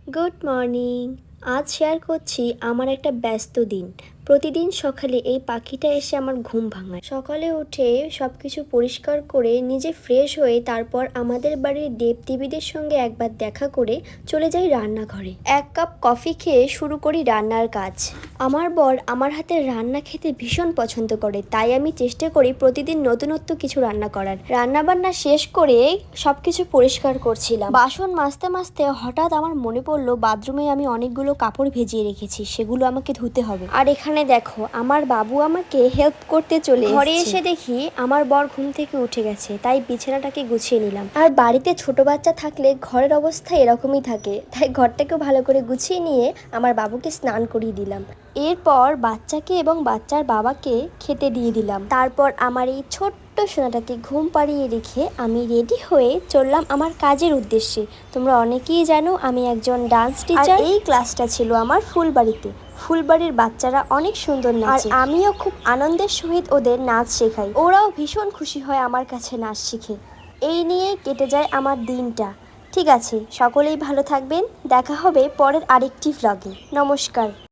Good morning. আজ share করছি আমার একটা ব্যস্ত দিন। প্রতিদিন সকালে এই পাখিটা এসে আমার ঘুম ভাঙায়। সকালে উঠে সবকিছু পরিষ্কার করে নিজে ফ্রেশ হয়ে তারপর আমাদের বাড়ির দেবদেবীদের সঙ্গে একবার দেখা করে চলে যাই রান্নাঘরে। 1 কাপ কফি খেয়ে শুরু করি রান্নার কাজ। আমার বর আমার হাতের রান্না খেতে ভীষণ পছন্দ করে, তাই আমি চেষ্টা করি প্রতিদিন নতুনত্ব কিছু রান্না করার। রান্না বান্না শেষ করে সবকিছু পরিষ্কার করছিলাম, বাসন মাজতে মাজতে হঠাৎ আমার মনে পড়লো বাথরুমে আমি অনেকগুলো কাপড় ভিজিয়ে রেখেছি, সেগুলো আমাকে ধুতে হবে। আর এখানে দেখো আমার বাবু আমাকে হেল্প করতে চলে ঘরে এসে দেখি আমার বর ঘুম থেকে উঠে গেছে, তাই বিছানাটাকে গুছিয়ে নিলাম। আর বাড়িতে ছোট বাচ্চা থাকলে ঘরের অবস্থা এরকমই থাকে, তাই ঘরটাকে ভালো করে গুছিয়ে নিয়ে আমার বাবুকে স্নান করিয়ে দিলাম। এরপর বাচ্চাকে এবং বাচ্চার বাবাকে খেতে দিয়ে দিলাম। তারপর আমার এই ছোট্ট সোনাটাকে ঘুম পাড়িয়ে রেখে আমি রেডি হয়ে চললাম আমার কাজের উদ্দেশ্যে। তোমরা অনেকেই জানো আমি একজন ডান্স টিচার। এই ক্লাসটা ছিল আমার ফুলবাড়িতে। ফুলবাড়ির বাচ্চারা অনেক সুন্দর নাচে, আর আমিও খুব আনন্দের সহিত ওদের নাচ শেখাই। ওরাও ভীষণ খুশি হয় আমার কাছে নাচ শিখে। এই নিয়েই কেটে যায় আমার দিনটা। ঠিক আছে, সকলেই ভালো থাকবেন। দেখা হবে পরের আরেকটি ভ্লগে। নমস্কার।